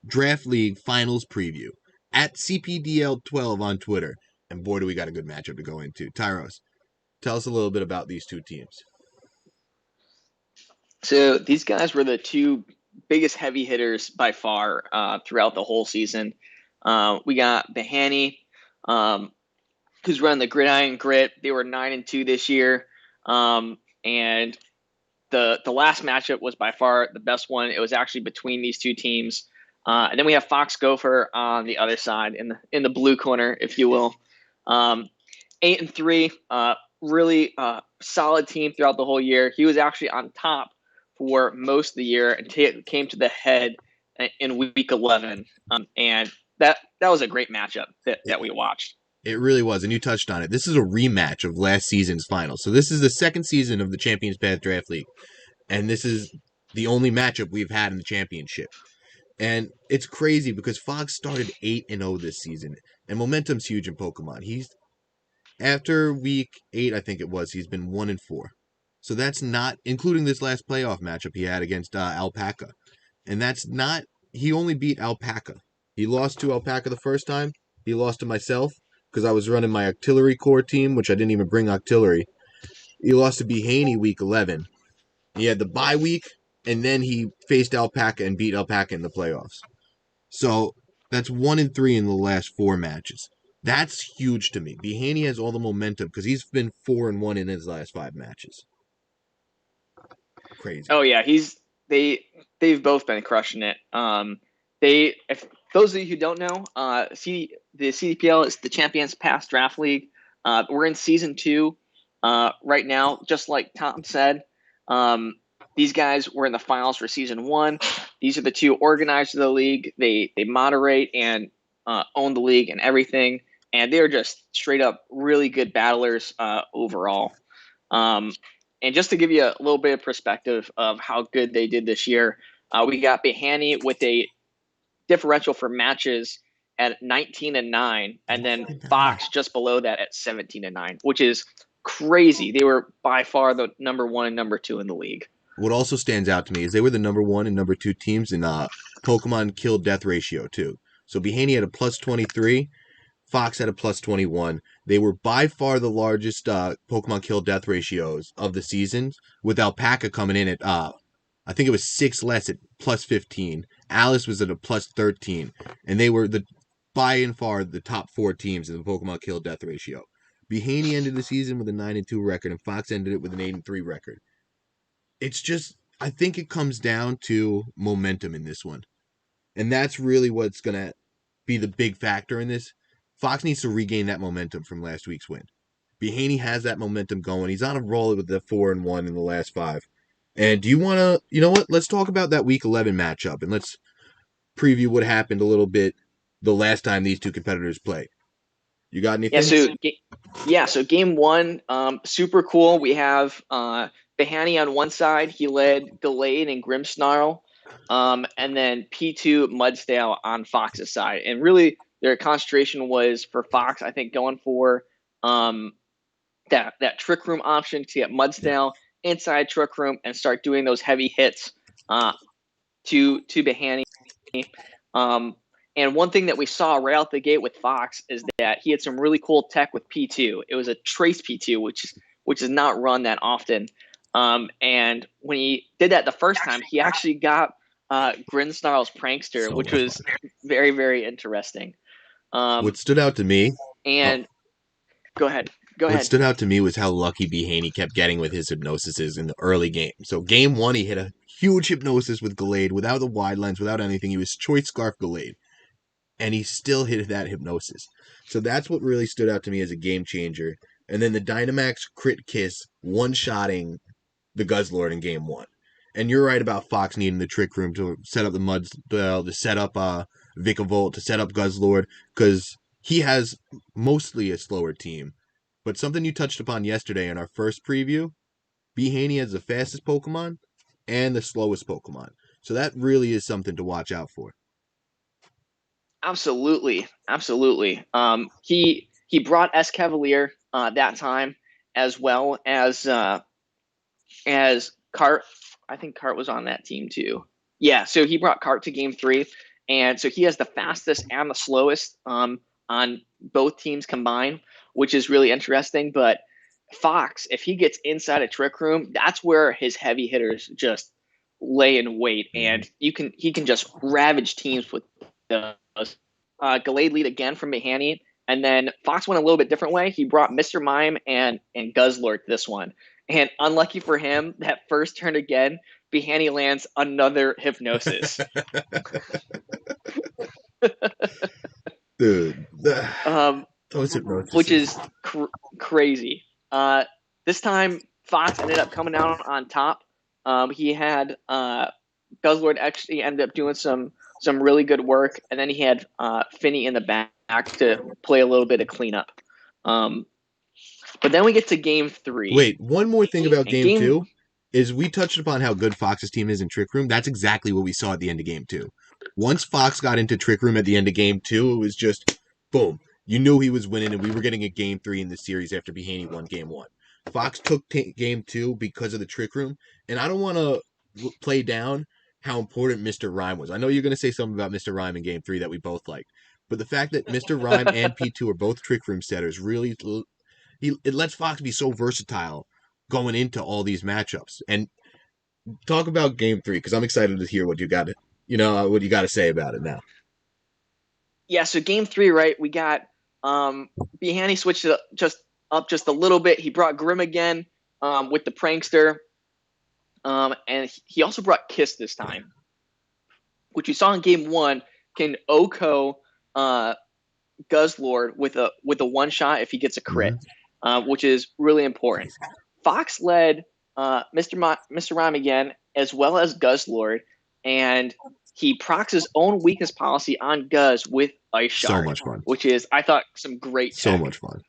Draft League Finals Preview at CPDL12 on Twitter. And boy, do we got a good matchup to go into. Tyros, tell us a little bit about these two teams. So these guys were the two biggest heavy hitters by far throughout the whole season. We got Behani, who's run the Gridiron Grit. They were 9-2 this year, and the last matchup was by far the best one. It was actually between these two teams, and then we have Fox Gopher on the other side in the blue corner, if you will. 8-3, really solid team throughout the whole year. He was actually on top for most of the year until it came to the head in week 11, and that was a great matchup that we watched. It really was, and you touched on it. This is a rematch of last season's final. So this is the second season of the Champions Path Draft League, and this is the only matchup we've had in the championship. And it's crazy because Fox started 8-0 this season, and momentum's huge in Pokemon. He's after week 8, I think it was, he's been 1-4. So that's not including this last playoff matchup he had against Alpaca. And that's not, he only beat Alpaca. He lost to Alpaca the first time. He lost to myself because I was running my Artillery Corps team, which I didn't even bring Artillery. He lost to Behaney week 11. He had the bye week, and then he faced Alpaca and beat Alpaca in the playoffs. So that's 1-3 in the last 4 matches. That's huge to me. Behaney has all the momentum because he's been 4-1 in his last 5 matches. Crazy. Oh yeah, they've both been crushing it. If those of you who don't know, the CDPL is the Champions Path Draft League. We're in season 2 right now, just like Tom said. These guys were in the finals for season 1. These are the two organizers of the league. They moderate and own the league and everything, and they're just straight up really good battlers overall. And just to give you a little bit of perspective of how good they did this year, we got Behani with a differential for matches at 19-9, and then Fox just below that at 17-9, which is crazy. They were by far the number 1 and number 2 in the league. What also stands out to me is they were the number 1 and number 2 teams in Pokemon kill death ratio too. So Behaney had a plus 23, Fox had a plus 21. They were by far the largest Pokemon kill death ratios of the seasons, with Alpaca coming in at I think it was 6 less at plus 15. Alice was at a plus 13, and they were by and far the top 4 teams in the Pokemon kill death ratio. Behaney ended the season with a 9-2 record, and Fox ended it with an 8-3 record. It's just, I think it comes down to momentum in this one. And that's really what's going to be the big factor in this. Fox needs to regain that momentum from last week's win. Behaney has that momentum going. He's on a roll with the 4-1 in the last 5. And do you want to, you know what? Let's talk about that week 11 matchup, and let's preview what happened a little bit the last time these two competitors played. You got anything? So game 1, super cool. We have Behani on one side. He led Gallade and Grimmsnarl. And then P2 Mudsdale on Fox's side. And really, their concentration was for Fox, I think, going for that Trick Room option to get Mudsdale inside Trick Room and start doing those heavy hits to Behani. And one thing that we saw right out the gate with Fox is that he had some really cool tech with P2. It was a trace P2, which is not run that often. And when he did that the first time, he actually got Grinsnarl's Prankster, which was very, very interesting. What stood out to me... Go ahead. What stood out to me was how lucky Behaney kept getting with his hypnosises in the early game. So game 1, he hit a huge hypnosis with Gallade without the wide lens, without anything. He was Choice Scarf Gallade. And he still hit that hypnosis. So that's what really stood out to me as a game changer. And then the Dynamax Crit Kiss one-shotting the Guzzlord in game 1. And you're right about Fox needing the Trick Room to set up the Mudsdale, to set up Vikavolt, to set up Guzzlord, because he has mostly a slower team. But something you touched upon yesterday in our first preview, Behaney has the fastest Pokemon and the slowest Pokemon. So that really is something to watch out for. Absolutely. He brought Escavalier that time, as well as Cart. I think Cart was on that team too. Yeah, so he brought Cart to game 3, and so he has the fastest and the slowest on both teams combined, which is really interesting. But Fox, if he gets inside a trick room, that's where his heavy hitters just lay in wait, and he can just ravage teams with those. Gallade lead again from Mahaney, and then Fox went a little bit different way. He brought Mr. Mime and Guzzler to this one, and unlucky for him, that first turn again, Behaney lands another hypnosis. Dude, those hypnosis. Which is crazy. This time, Fox ended up coming out on top. He had Guzzlord actually ended up doing some really good work, and then he had Finney in the back to play a little bit of cleanup. But then we get to game 3. Wait, one more thing about game 2 is we touched upon how good Fox's team is in Trick Room. That's exactly what we saw at the end of game 2. Once Fox got into Trick Room at the end of game 2, it was just boom. You knew he was winning, and we were getting a game 3 in the series after Behaney won game 1. Fox took game 2 because of the Trick Room, and I don't want to play down how important Mr. Rhyme was. I know you're going to say something about Mr. Rhyme in game 3 that we both liked, but the fact that Mr. Rhyme and P2 are both Trick Room setters really it lets Fox be so versatile going into all these matchups. And talk about game 3, because I'm excited to hear what you got to say about it now. Yeah, so game 3, right? We got Behaney switched it up just a little bit. He brought Grim again with the prankster, and he also brought Kiss this time, which you saw in game 1 can OHKO Guzzlord with a one shot if he gets a crit, which is really important. Fox led Mr. Rhyme again, as well as Guzzlord, and he procs his own weakness policy on Guz with Ice Shard. So much fun. Which is, I thought, some great tech. So much fun.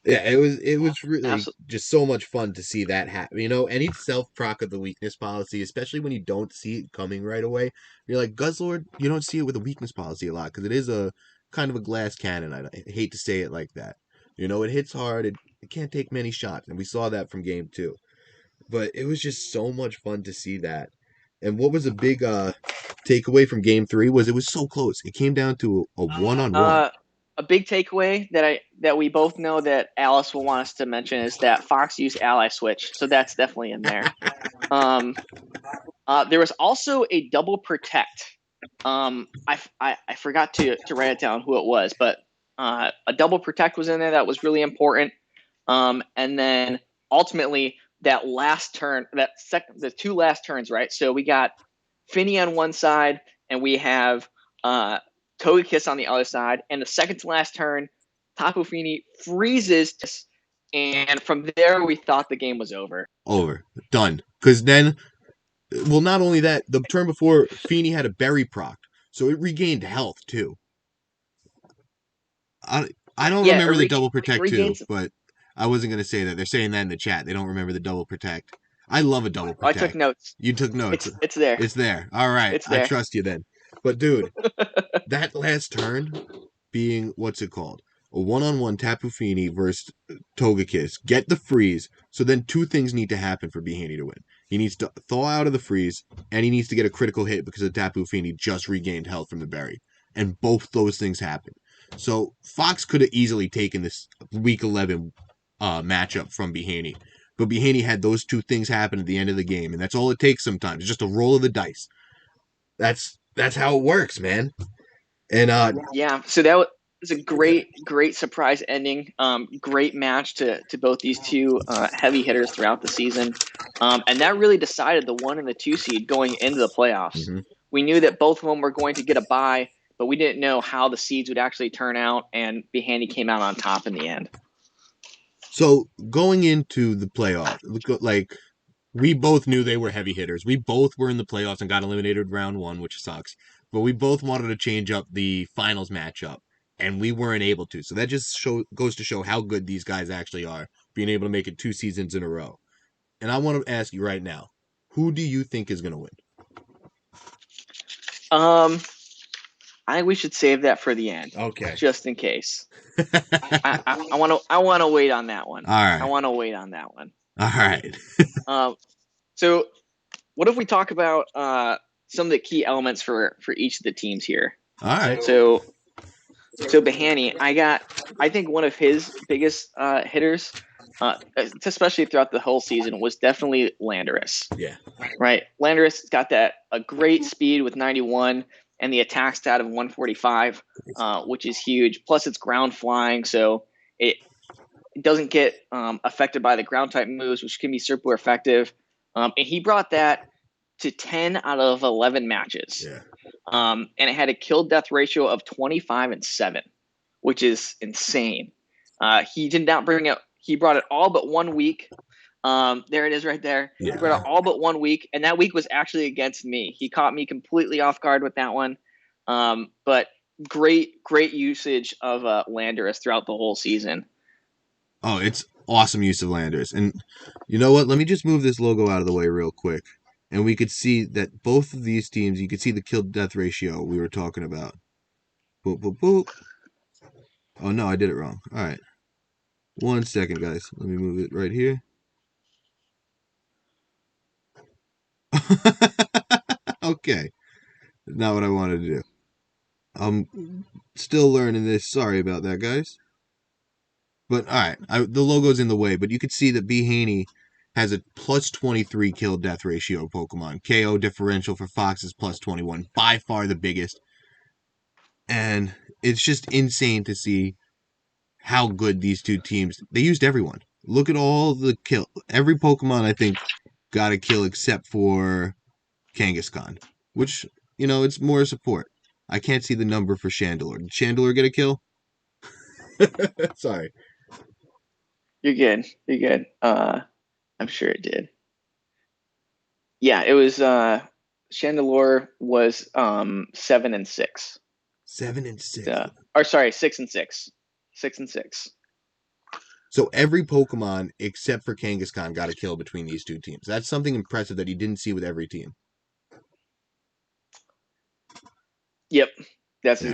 Yeah, it was really just so much fun to see that happen. Any self-proc of the weakness policy, especially when you don't see it coming right away. You're like, Guzzlord, you don't see it with a weakness policy a lot, because it is a kind of a glass cannon. I hate to say it like that. It hits hard. It can't take many shots, and we saw that from game 2. But it was just so much fun to see that. And what was a big takeaway from game 3 was it was so close. It came down to a one-on-one. A big takeaway that we both know that Alice will want us to mention is that Fox used ally switch, so that's definitely in there. There was also a double protect. I forgot to write it down who it was, but a double protect was in there that was really important. And then ultimately that last turn, the two last turns, right? So we got Finney on one side, and we have Togekiss on the other side. And the second to last turn, Tapu Fini freezes, and from there we thought the game was over. Done. Because then, well, not only that, the turn before, Fini had a berry proc, so it regained health too. I don't remember the double protect too, but I wasn't going to say that. They're saying that in the chat. They don't remember the double protect. I love a double protect. I took notes. You took notes. It's there. It's there. All right. It's there. I trust you then. But dude, that last turn being, what's it called? A one-on-one Tapu Fini versus Togekiss. Get the freeze. So then two things need to happen for Behaney to win. He needs to thaw out of the freeze, and he needs to get a critical hit because the Tapu Fini just regained health from the berry. And both those things happen. So Fox could have easily taken this Week 11 matchup from Behaney. But Behaney had those two things happen at the end of the game, and that's all it takes sometimes. It's just a roll of the dice. That's how it works, man. And yeah, so that was a great surprise ending. Great match to both these two heavy hitters throughout the season. And that really decided the 1 and the 2 seed going into the playoffs. Mm-hmm. We knew that both of them were going to get a bye, but we didn't know how the seeds would actually turn out, and Behaney came out on top in the end. So going into the playoffs, like, we both knew they were heavy hitters. We both were in the playoffs and got eliminated round 1, which sucks. But we both wanted to change up the finals matchup, and we weren't able to. So that just goes to show how good these guys actually are, being able to make it 2 seasons in a row. And I want to ask you right now, who do you think is going to win? I think we should save that for the end. Okay. Just in case. I want to wait on that one. All right. I want to wait on that one. All right. So what if we talk about some of the key elements for each of the teams here? All right. So Behaney, I think one of his biggest hitters, especially throughout the whole season, was definitely Landorus. Yeah. Right, Landorus got a great speed with 91 and the attack stat of 145, which is huge. Plus, it's ground flying, so it doesn't get affected by the ground type moves, which can be super effective. And he brought that to 10 out of 11 matches. Yeah. And it had a kill death ratio of 25-7, which is insane. He did not bring it. He brought it all but 1 week. There it is right there. Yeah. He brought it all but 1 week, and that week was actually against me. He caught me completely off guard with that one. But great usage of Landorus throughout the whole season. Oh, it's awesome use of Landers. And you know what? Let me just move this logo out of the way real quick. And we could see that both of these teams, you could see the kill death ratio we were talking about. Boop, boop, boop. Oh, no, I did it wrong. All right. 1 second, guys. Let me move it right here. Okay. Not what I wanted to do. I'm still learning this. Sorry about that, guys. But all right, the logo's in the way, but you could see that B. Haney has a plus 23 kill death ratio Pokemon. KO differential for Fox is plus 21, by far the biggest. And it's just insane to see how good these two teams. They used everyone. Look at all the kill. Every Pokemon I think got a kill except for Kangaskhan, which it's more support. I can't see the number for Chandelure. Did Chandelure get a kill? Sorry. You're good. You're good. I'm sure it did. Yeah, it was Chandelure was 7-6. 7-6. Or sorry, 6-6. 6-6. So every Pokemon except for Kangaskhan got a kill between these two teams. That's something impressive that he didn't see with every team. Yep.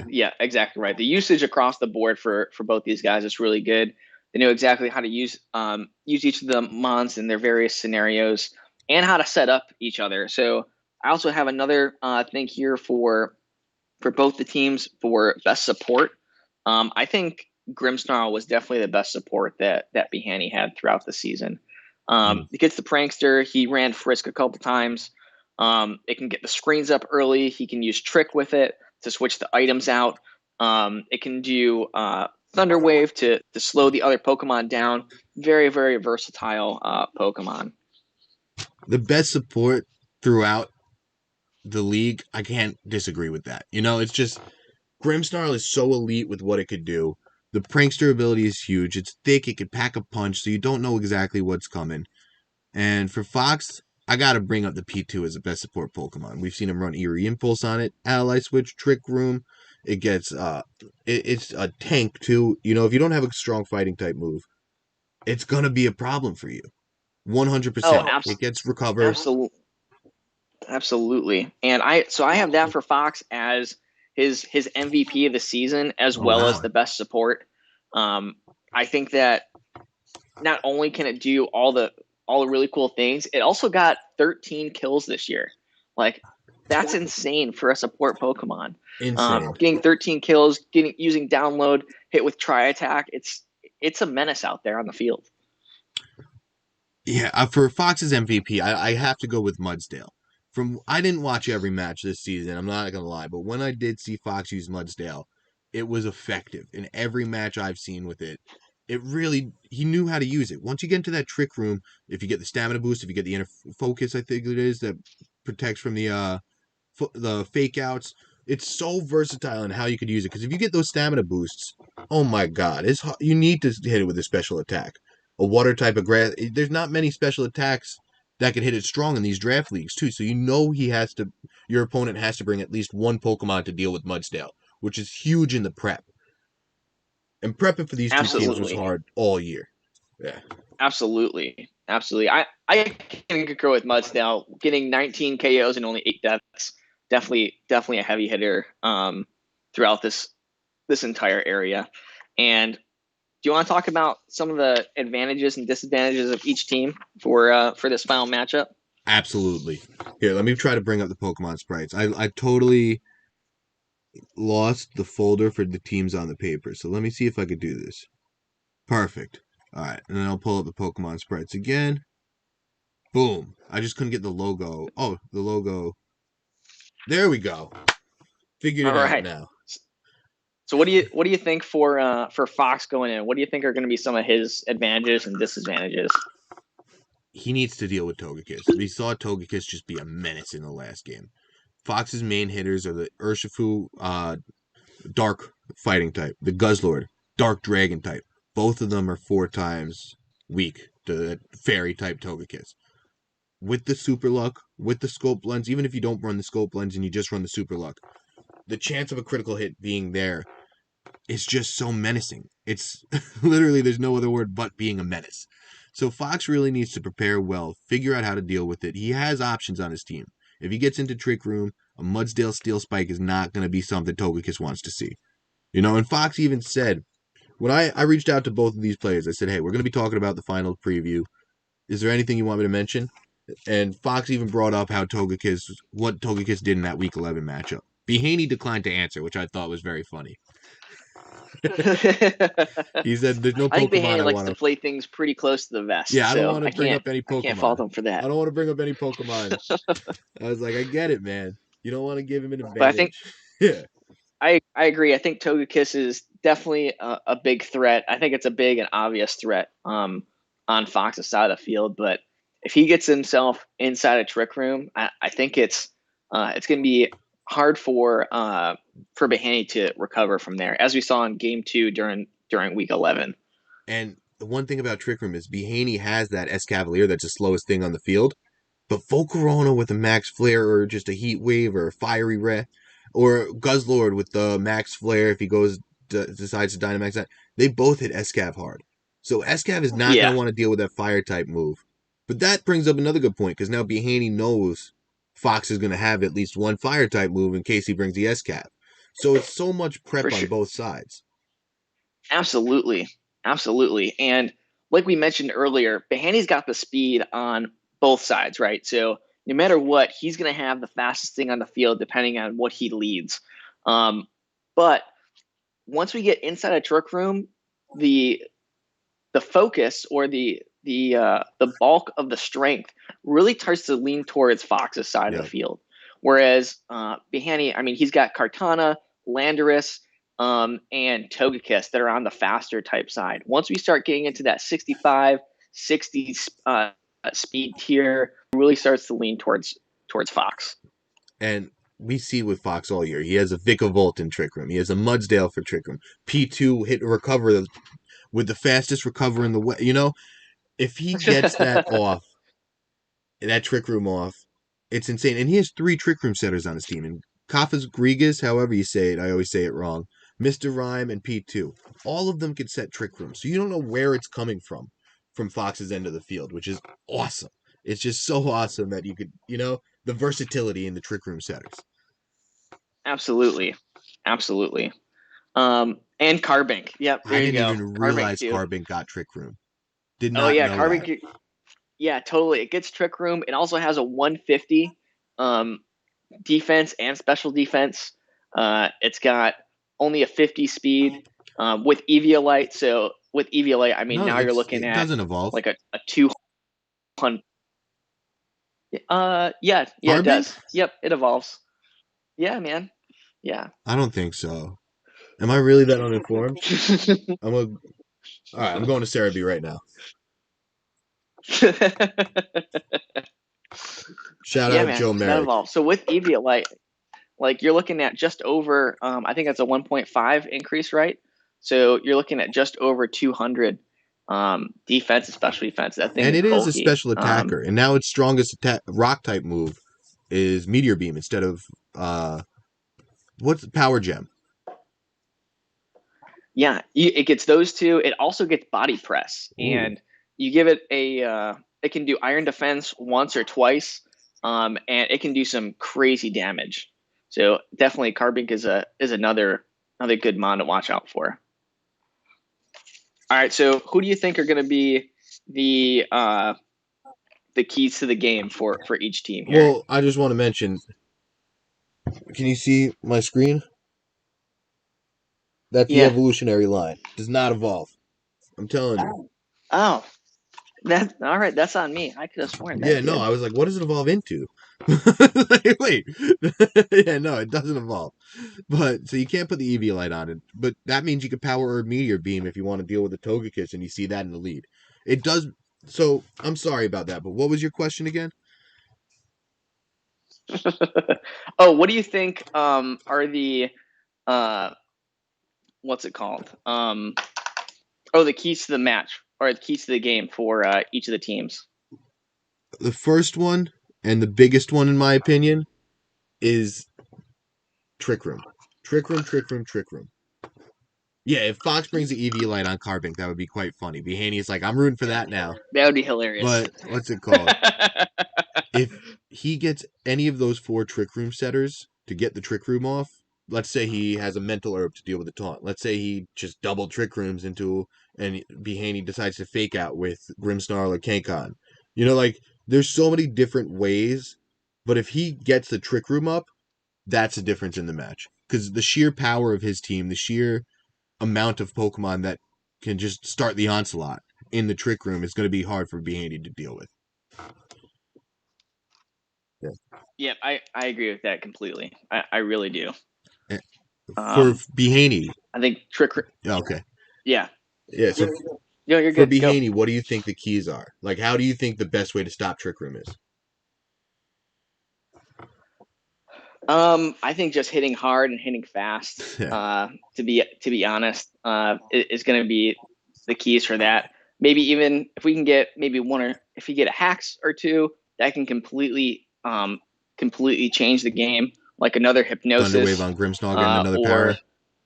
Yeah, exactly right. The usage across the board for both these guys is really good. They know exactly how to use each of the mons in their various scenarios and how to set up each other. So I also have another thing here for both the teams for best support. I think Grimmsnarl was definitely the best support that Behaney had throughout the season. He gets the prankster. He ran Frisk a couple times. It can get the screens up early. He can use Trick with it to switch the items out. It can do Thunder Wave to slow the other Pokemon down. Very, very versatile Pokemon. The best support throughout the league, I can't disagree with that. It's just Grimmsnarl is so elite with what it could do. The prankster ability is huge. It's thick. It could pack a punch, so you don't know exactly what's coming. And for Fox, I gotta bring up the P2 as the best support Pokemon. We've seen him run Eerie Impulse on it, Ally Switch, Trick Room. It gets it's a tank too. If you don't have a strong fighting type move, it's gonna be a problem for you. 100%. It gets recovered. Absolutely. And I have that for Fox as his MVP of the season as well as the best support. I think that not only can it do all the really cool things, it also got 13 kills this year. Like, that's insane for a support Pokemon. Insane. Getting 13 kills, using download, hit with Tri Attack. It's a menace out there on the field. Yeah, for Fox's MVP, I have to go with Mudsdale. I didn't watch every match this season, I'm not gonna lie, but when I did see Fox use Mudsdale, it was effective in every match I've seen with it. He knew how to use it. Once you get into that trick room, if you get the stamina boost, if you get the inner focus, I think it is that protects from the fake outs. It's so versatile in how you could use it. Because if you get those stamina boosts, oh my god, you need to hit it with a special attack, a water type of grass. There's not many special attacks that can hit it strong in these draft leagues too. So your opponent has to bring at least one Pokemon to deal with Mudsdale, which is huge in the prep. And prepping for these two teams was hard all year. Yeah. Absolutely. I can concur with Mudsdale. Getting 19 KOs and only 8 deaths, definitely a heavy hitter throughout this entire area. And do you want to talk about some of the advantages and disadvantages of each team for this final matchup? Absolutely. Here, let me try to bring up the Pokemon sprites. I totally lost the folder for the teams on the paper, so let me see if I could do this. Perfect. All right, and then I'll pull up the Pokemon sprites again. Boom. I just couldn't get the logo. Oh, the logo. There we go. Figured All it out right. now. So what do you think for Fox going in? What do you think are going to be some of his advantages and disadvantages? He needs to deal with Togekiss. We saw Togekiss just be a menace in the last game. Fox's main hitters are the Urshifu, Dark Fighting type, the Guzzlord, Dark Dragon type. Both of them are 4 times weak to the Fairy type Togekiss. With the Super Luck, with the Scope Lens, even if you don't run the Scope Lens and you just run the Super Luck, the chance of a critical hit being there is just so menacing. It's literally, there's no other word but being a menace. So Fox really needs to prepare well, figure out how to deal with it. He has options on his team. If he gets into Trick Room, a Mudsdale Steel Spike is not going to be something Togekiss wants to see. And Fox even said, when I reached out to both of these players, I said, hey, we're going to be talking about the final preview. Is there anything you want me to mention? And Fox even brought up what Togekiss did in that Week 11 matchup. Behaney declined to answer, which I thought was very funny. I He said, "There's no think Pokemon Behaney I likes want to to." play things pretty close to the vest, Yeah, I don't so want to I bring can't up any I can't fault Pokemon. him for I that. don't want to bring up any Pokemon. I was like, I get it, man. You don't want to give him an But I think advantage. Yeah, I agree. I think Togekiss is definitely a big threat. I think it's a big and obvious threat on Fox's side of the field. But if he gets himself inside a Trick Room, I think it's going to be hard for Behaney to recover from there, as we saw in Game 2 during Week 11. and the one thing about Trick Room is Behaney has that Escavalier that's the slowest thing on the field. But Volcarona with a Max Flare or just a Heat Wave or a Fiery Red, or Guzzlord with the Max Flare if he decides to Dynamax that, they both hit Escav hard. So Escav is not going Yeah, to want to deal with that Fire type move. But that brings up another good point because now Behaney knows Fox is going to have at least one Fire type move in case he brings the Escav. So it's so much for prep on sure. both sides. Absolutely. Absolutely. And like we mentioned earlier, Behaney's got the speed on both sides, right? So no matter what, he's going to have the fastest thing on the field depending on what he leads. But once we get inside a Trick Room, the focus or the bulk of the strength really starts to lean towards Fox's side of the Yep. field. Whereas Behaney, I mean, he's got Kartana, Landorus, and Togekiss that are on the faster type side. Once we start getting into that 65, 60 speed tier, it really starts to lean towards Fox. And we see with Fox all year. He has a Vikavolt in Trick Room. He has a Mudsdale for Trick Room. P2 hit recover with the fastest recover in the way. If he gets that Trick Room off, it's insane. And he has 3 Trick Room setters on his team. And Kafas Grigas, however you say it, I always say it wrong. Mr. Rhyme and P2. All of them can set Trick Room. So you don't know where it's coming from Fox's end of the field, which is awesome. It's just so awesome that you could, the versatility in the Trick Room setters. Absolutely. Absolutely. And Carbink. Yep, I there you didn't go. even Carbink realize too. Carbink got Trick Room. Did Oh not yeah, know that. Carbink. Yeah, totally. It gets Trick Room. It also has a 150 um, defense and special defense. It's got only a 50 speed with Eviolite. So with Eviolite, I mean No, now you're looking it at doesn't evolve. like a 200. Yeah, it Carbink? does. Yep, it evolves. Yeah, man. Yeah. I don't think so. Am I really that uninformed? All right, I'm going to Cerebi right now. Shout Yeah, out man, Joe that Merrick. evolves. So with Eviolite, like you're looking at just over I think that's a 1.5 increase, right? So you're looking at just over 200 defense and special defense. That thing And is it is a bulky. special attacker. And now its strongest rock type move is Meteor Beam instead of what's Power Gem? Yeah, it gets those two. It also gets body press, Ooh. and you give it it can do iron defense once or twice, and it can do some crazy damage. So definitely Carbink is another good mon to watch out for. All right, so who do you think are going to be the the keys to the game for each team here. Well, I just want to mention. Can you see my screen? That's the Yeah. evolutionary line. Does not evolve. I'm telling you. Oh, that all right. That's on me. I could have sworn Yeah, that no, did. I was like, what does it evolve into? Like, wait. Yeah, no, it doesn't evolve. But so you can't put the EV light on it. But that means you could power a meteor beam if you want to deal with the Togekiss and you see that in the lead. It does. So I'm sorry about that, but what was your question again? Oh, what do you think are the uh what's it called? The keys to the match or the keys to the game for each of the teams. The first one and the biggest one, in my opinion, is Trick Room. Trick Room, Trick Room, Trick Room. Yeah, if Fox brings the EV light on Carbink, that would be quite funny. Behaney's like, I'm rooting for that now. That would be hilarious. But what's it called? If he gets any of those 4 Trick Room setters to get the Trick Room off, let's say he has a mental herb to deal with the taunt. Let's say he just double Trick Rooms into, and Behaney decides to fake out with Grimmsnarl or Kankan. Like, there's so many different ways, but if he gets the Trick Room up, that's the difference in the match. Because the sheer power of his team, the sheer amount of Pokemon that can just start the onslaught in the Trick Room is going to be hard for Behaney to deal with. Yeah. Yeah, I agree with that completely. I really do. For Um, Behaney, I think trick. okay, Yeah. yeah. So No, you're for good. Go. Behaney, what do you think the keys are? Like, how do you think the best way to stop Trick Room is? I think just hitting hard and hitting fast. Yeah. To be honest, is going to be the keys for that. Maybe even if we can get maybe one or if you get a hacks or two, that can completely change the game. Like another Thunderwave hypnosis, on Grimmsnarl getting another or power.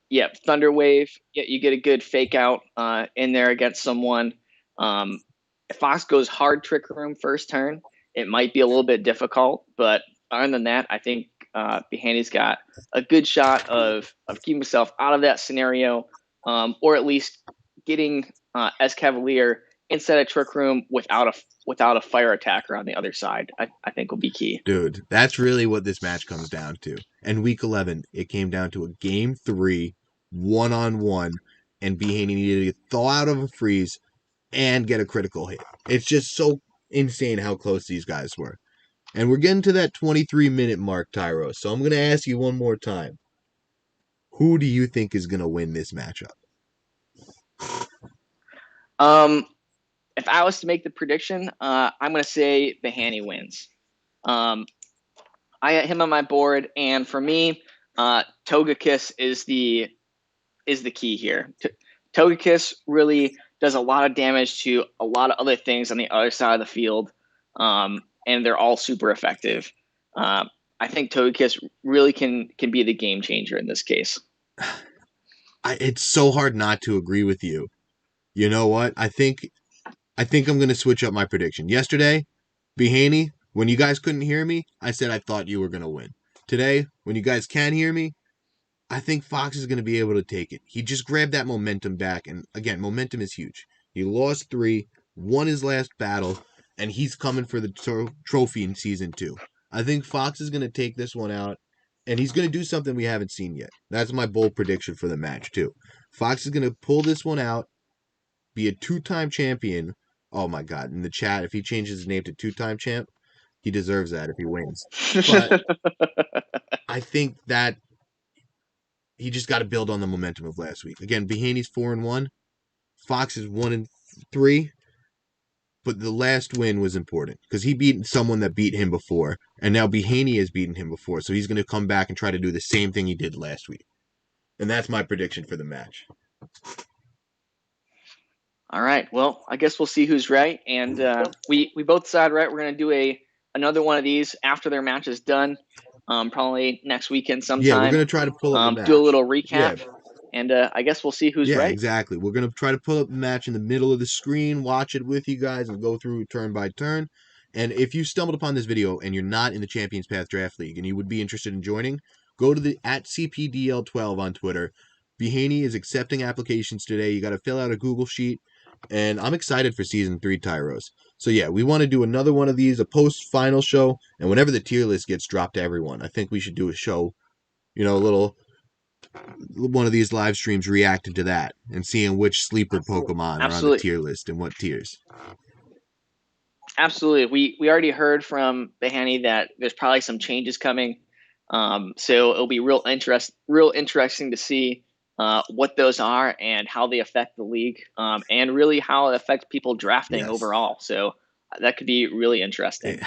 yeah, Thunder Wave. Yeah, you get a good fake out in there against someone. If Fox goes hard Trick Room first turn, it might be a little bit difficult. But other than that, I think Behaney's got a good shot of keeping himself out of that scenario, or at least getting Escavalier inside a Trick Room without a fire attacker on the other side. I think will be key. Dude, that's really what this match comes down to. And week 11, it came down to a game 3, 1-on-1, and Behaney needed to thaw out of a freeze and get a critical hit. It's just so insane how close these guys were. And we're getting to that 23-minute mark, Tyros. So I'm going to ask you one more time. Who do you think is going to win this matchup? If I was to make the prediction, I'm going to say Behaney wins. I got him on my board, and for me, Togekiss is the key here. Togekiss really does a lot of damage to a lot of other things on the other side of the field, and they're all super effective. I think Togekiss really can be the game changer in this case. It's so hard not to agree with you. You know what? I think I'm going to switch up my prediction. Yesterday, Behaney, when you guys couldn't hear me, I said I thought you were going to win. Today, when you guys can hear me, I think Fox is going to be able to take it. He just grabbed that momentum back. And again, momentum is huge. He lost 3, won his last battle, and he's coming for the trophy in season 2. I think Fox is going to take this one out, and he's going to do something we haven't seen yet. That's my bold prediction for the match, too. Fox is going to pull this one out, be a 2-time champion. Oh my God. In the chat, if he changes his name to 2-time champ, he deserves that if he wins. But I think that he just got to build on the momentum of last week. Again, Behaney's 4-1. Fox is 1-3. But the last win was important because he beat someone that beat him before, and now Behaney has beaten him before, so he's going to come back and try to do the same thing he did last week. And that's my prediction for the match. All right. Well, I guess we'll see who's right, and we both decide right. We're gonna do another one of these after their match is done, probably next weekend Yeah, we're sometime. going to try to pull up the match. Do a little recap, Yeah, and I guess we'll see who's yeah, right. exactly. We're going to try to pull up the match in the middle of the screen, watch it with you guys, and go through turn by turn. And if you stumbled upon this video and you're not in the Champions Path Draft League and you would be interested in joining, go to the @CPDL12 on Twitter. Behaney is accepting applications today. You got to fill out a Google sheet, And I'm excited for season 3, Tyros. So yeah, we want to do another one of these, a post-final show, and whenever the tier list gets dropped to everyone, I think we should do a show, a little one of these live streams reacting to that and seeing which sleeper Pokemon are on the Absolutely. tier list and what tiers. Absolutely. We already heard from Behani that there's probably some changes coming. So it'll be real interesting to see what those are and how they affect the league, and really how it affects people drafting Yes. overall. So that could be really interesting. It,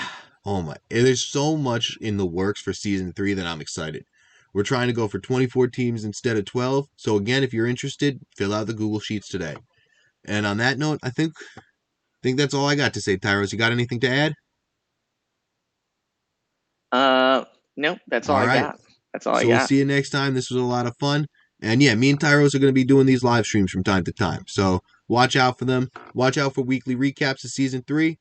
oh my, there's so much in the works for season 3 that I'm excited. We're trying to go for 24 teams instead of 12. So again, if you're interested, fill out the Google Sheets today. And on that note, I think that's all I got to say, Tyros. You got anything to add? No, that's all All I right. got. That's all I So we'll got. see you next time. This was a lot of fun. And yeah, me and Tyros are going to be doing these live streams from time to time. So watch out for them. Watch out for weekly recaps of season 3.